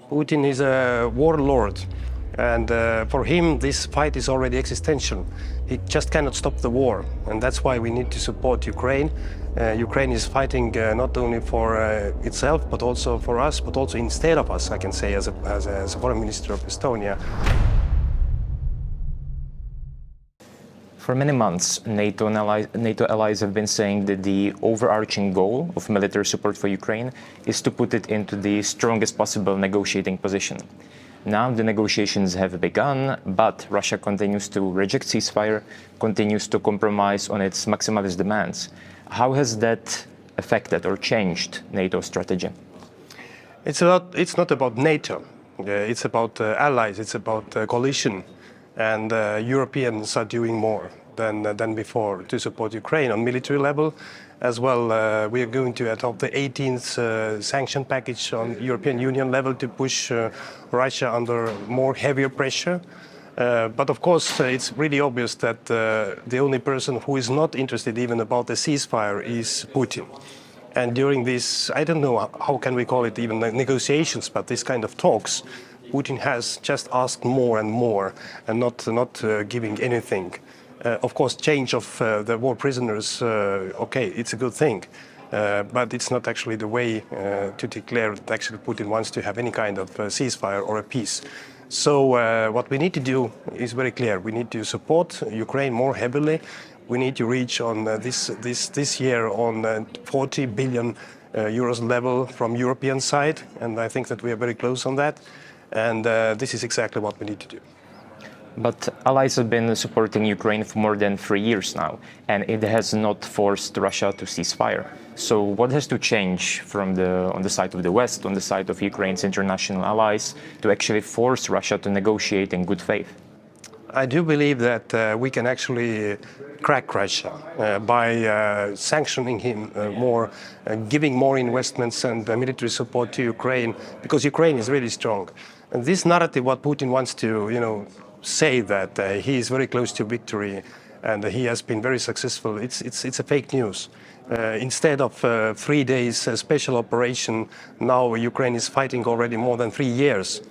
Putin is a warlord, and for him this fight is already existential. He just cannot stop the war, and that's why we need to support Ukraine. Ukraine is fighting not only for itself, but also for us, but also instead of us, I can say, as a foreign minister of Estonia. For many months, NATO allies have been saying that the overarching goal of military support for Ukraine is to put it into the strongest possible negotiating position. Now the negotiations have begun, but Russia continues to reject ceasefire, continues to compromise on its maximalist demands. How has that affected or changed NATO's strategy? It's not about NATO. It's about allies. It's about coalition. And Europeans are doing more than before to support Ukraine on military level. As well, we are going to adopt the 18th sanction package on European Union level to push Russia under more heavier pressure. But of course, it's really obvious that the only person who is not interested even about the ceasefire is Putin. And during this, I don't know how can we call it even negotiations, but this kind of talks, Putin has just asked more and more and not giving anything. Of course, change of the war prisoners, okay, it's a good thing, but it's not actually the way to declare that actually Putin wants to have any kind of ceasefire or a peace. So what we need to do is very clear. We need to support Ukraine more heavily. We need to reach on this year on 40 billion euros level from European side, and I think that we are very close on that. And this is exactly what we need to do. But allies have been supporting Ukraine for more than 3 years now, and it has not forced Russia to cease fire. So what has to change on the side of the West, on the side of Ukraine's international allies, to actually force Russia to negotiate in good faith? I do believe that we can actually crack Russia by sanctioning him more, giving more investments and military support to Ukraine, because Ukraine is really strong. And this narrative, what Putin wants to, say that he is very close to victory and he has been very successful, it's a fake news. Instead of 3 days special operation, now Ukraine is fighting already more than 3 years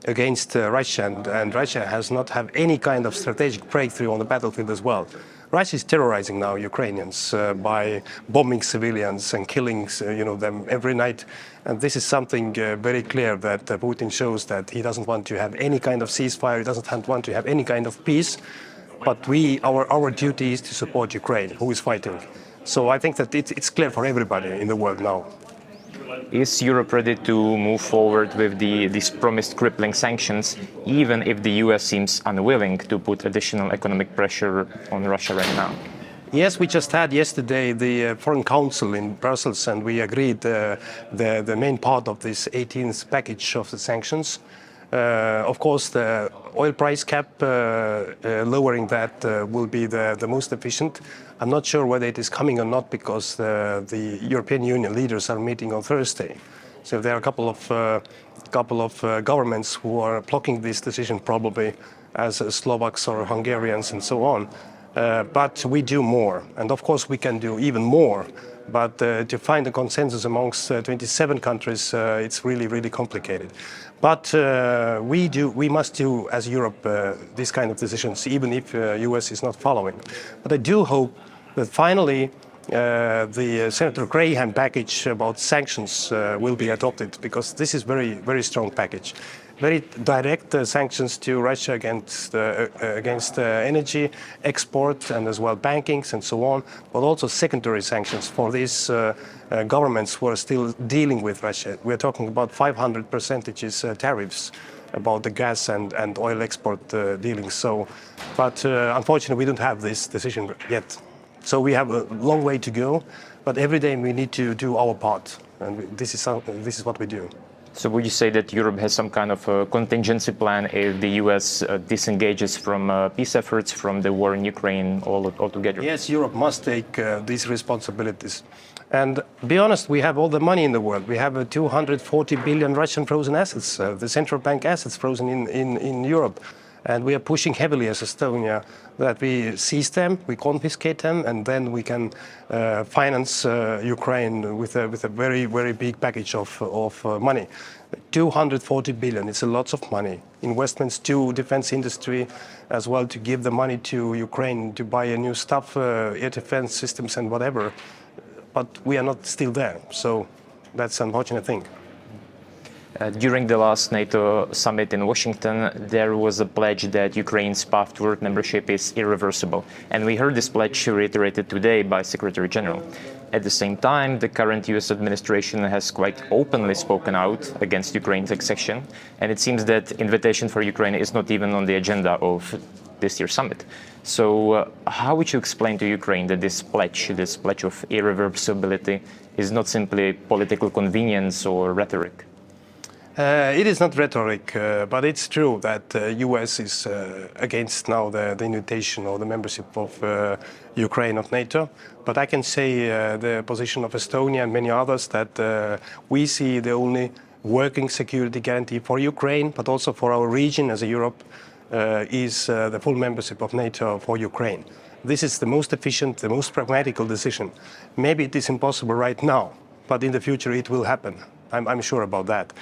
against Russia, and Russia has not had any kind of strategic breakthrough on the battlefield as well. Russia is terrorizing now Ukrainians by bombing civilians and killing them every night. And this is something very clear that Putin shows that he doesn't want to have any kind of ceasefire, he doesn't want to have any kind of peace. But our duty is to support Ukraine, who is fighting. So I think that it's clear for everybody in the world now. Is Europe ready to move forward with these promised crippling sanctions, even if the US seems unwilling to put additional economic pressure on Russia right now? Yes, we just had yesterday the Foreign Council in Brussels, and we agreed the main part of this 18th package of the sanctions. Of course, the oil price cap, lowering that will be the most efficient. I'm not sure whether it is coming or not, because the European Union leaders are meeting on Thursday. So there are a couple of governments who are blocking this decision, probably as Slovaks or Hungarians and so on. But we do more, and of course we can do even more. But to find a consensus amongst 27 countries, it's really, really complicated. But we must do, as Europe, these kind of decisions, even if US is not following. But I do hope that finally the Senator Graham package about sanctions will be adopted, because this is very, very strong package. Very direct sanctions to Russia against energy export and as well bankings and so on, but also secondary sanctions for these governments who are still dealing with Russia. We're talking about 500% tariffs about the gas and oil export dealings. So, but unfortunately, we don't have this decision yet. So we have a long way to go, but every day we need to do our part, and this is what we do. So would you say that Europe has some kind of a contingency plan if the US disengages from peace efforts, from the war in Ukraine altogether? Yes, Europe must take these responsibilities. And be honest, we have all the money in the world. We have 240 billion Russian frozen assets, the central bank assets frozen in Europe. And we are pushing heavily as Estonia that we seize them, we confiscate them, and then we can finance Ukraine with a very, very big package of money. 240 billion. It's a lot of money. Investments to defense industry as well, to give the money to Ukraine to buy a new stuff, air defense systems and whatever. But we are not still there. So that's an unfortunate thing. During the last NATO summit in Washington, there was a pledge that Ukraine's path toward membership is irreversible. And we heard this pledge reiterated today by Secretary General. At the same time, the current US administration has quite openly spoken out against Ukraine's accession. And it seems that invitation for Ukraine is not even on the agenda of this year's summit. So how would you explain to Ukraine that this pledge of irreversibility, is not simply political convenience or rhetoric? It is not rhetoric, but it's true that the US is against now the invitation or the membership of Ukraine of NATO. But I can say the position of Estonia and many others that we see the only working security guarantee for Ukraine, but also for our region as a Europe, is the full membership of NATO for Ukraine. This is the most efficient, the most pragmatical decision. Maybe it is impossible right now, but in the future it will happen. I'm sure about that.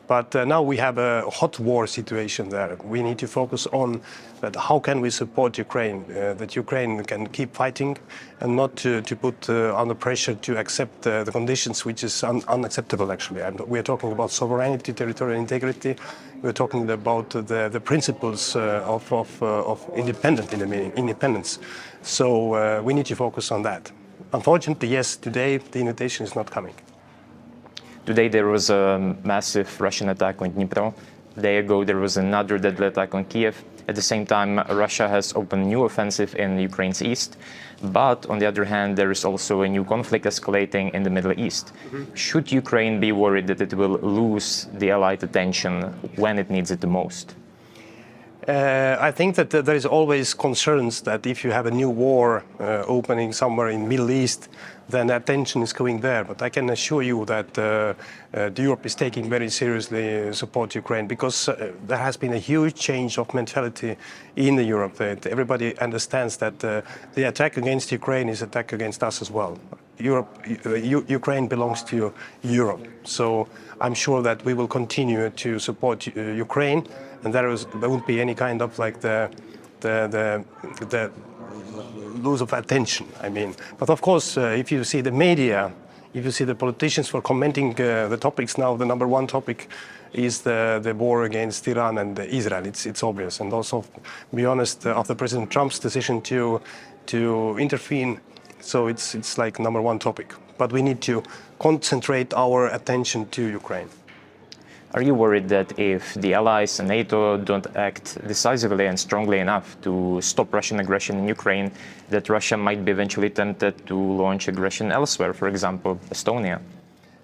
But now we have a hot war situation there. We need to focus on that. How can we support Ukraine, that Ukraine can keep fighting and not to put under pressure to accept the conditions, which is unacceptable, actually. We are talking about sovereignty, territorial integrity. We're talking about the principles of independence. So we need to focus on that. Unfortunately, yes, today the invitation is not coming. Today there was a massive Russian attack on Dnipro. A day ago there was another deadly attack on Kyiv. At the same time, Russia has opened a new offensive in Ukraine's east. But on the other hand, there is also a new conflict escalating in the Middle East. Should Ukraine be worried that it will lose the Allied attention when it needs it the most? I think that there is always concerns that if you have a new war opening somewhere in Middle East, then attention is going there. But I can assure you that Europe is taking very seriously support Ukraine, because there has been a huge change of mentality in Europe. That everybody understands that the attack against Ukraine is an attack against us as well. Ukraine belongs to Europe. So I'm sure that we will continue to support Ukraine, and there won't be any kind of like the lose of attention. I mean, but of course, if you see the media, if you see the politicians for commenting the topics now, the number one topic is the war against Iran and Israel. It's obvious, and also, to be honest, after President Trump's decision to intervene. So it's like number one topic. But we need to concentrate our attention to Ukraine. Are you worried that if the Allies and NATO don't act decisively and strongly enough to stop Russian aggression in Ukraine, that Russia might be eventually tempted to launch aggression elsewhere, for example, Estonia?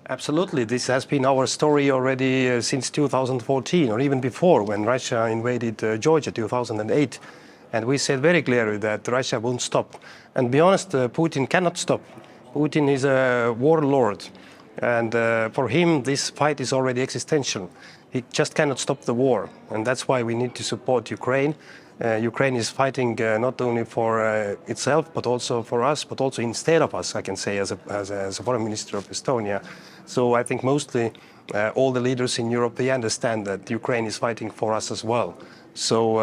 Absolutely. This has been our story already since 2014, or even before, when Russia invaded Georgia 2008. And we said very clearly that Russia won't stop. And to be honest, Putin cannot stop. Putin is a warlord. And for him, this fight is already existential. He just cannot stop the war. And that's why we need to support Ukraine. Ukraine is fighting not only for itself, but also for us, but also instead of us, I can say, as a foreign minister of Estonia. So I think mostly all the leaders in Europe, they understand that Ukraine is fighting for us as well. So,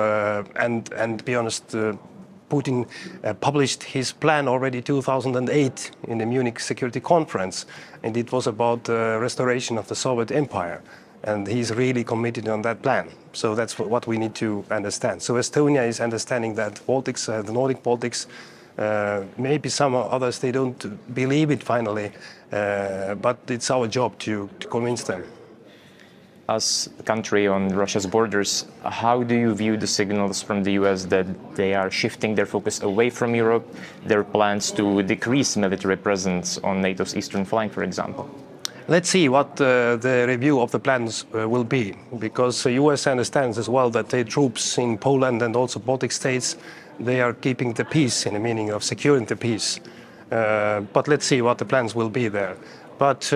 and to be honest, Putin published his plan already 2008 in the Munich Security Conference, and it was about restoration of the Soviet Empire. And he's really committed on that plan. So that's what we need to understand. So Estonia is understanding that Baltics, the Nordic Baltics, maybe some others, they don't believe it finally, but it's our job to convince them. As a country on Russia's borders, how do you view the signals from the US that they are shifting their focus away from Europe, their plans to decrease military presence on NATO's eastern flank, for example? Let's see what the review of the plans will be, because the US understands as well that their troops in Poland and also Baltic states, they are keeping the peace in the meaning of securing the peace. But let's see what the plans will be there. But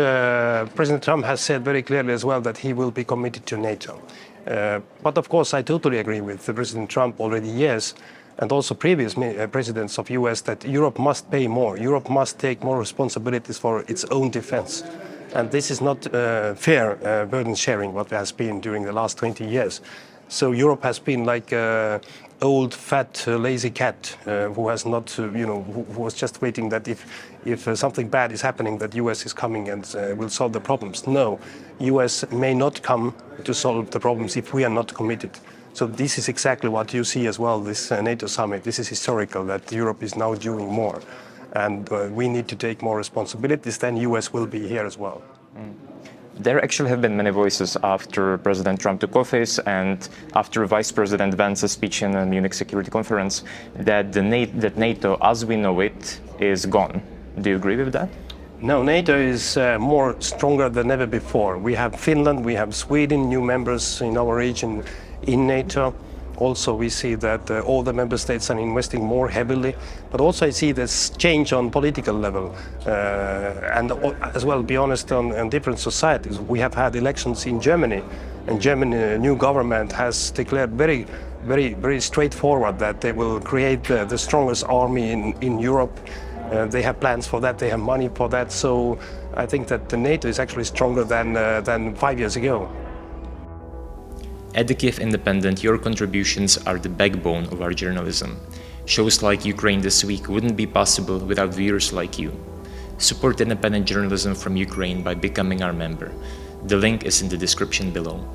President Trump has said very clearly as well that he will be committed to NATO. But of course, I totally agree with President Trump already years, and also previous presidents of US, that Europe must pay more. Europe must take more responsibilities for its own defense. And this is not fair burden sharing, what has been during the last 20 years. So Europe has been like an old, fat, lazy cat who has not, who was just waiting that if something bad is happening, that US is coming and will solve the problems. No, US may not come to solve the problems if we are not committed. So this is exactly what you see as well, this NATO summit. This is historical, that Europe is now doing more. And we need to take more responsibilities, then US will be here as well. There actually have been many voices after President Trump took office and after Vice President Vance's speech in the Munich Security Conference that NATO, as we know it, is gone. Do you agree with that? No, NATO is more stronger than ever before. We have Finland, we have Sweden, new members in our region in NATO. Also, we see that all the member states are investing more heavily, but also I see this change on political level and as well, be honest, on different societies. We have had elections in Germany, and Germany new government has declared very straightforward that they will create the strongest army in Europe. They have plans for that, they have money for that, so I think that the NATO is actually stronger than 5 years ago. At the Kyiv Independent, your contributions are the backbone of our journalism. Shows like Ukraine This Week wouldn't be possible without viewers like you. Support independent journalism from Ukraine by becoming our member. The link is in the description below.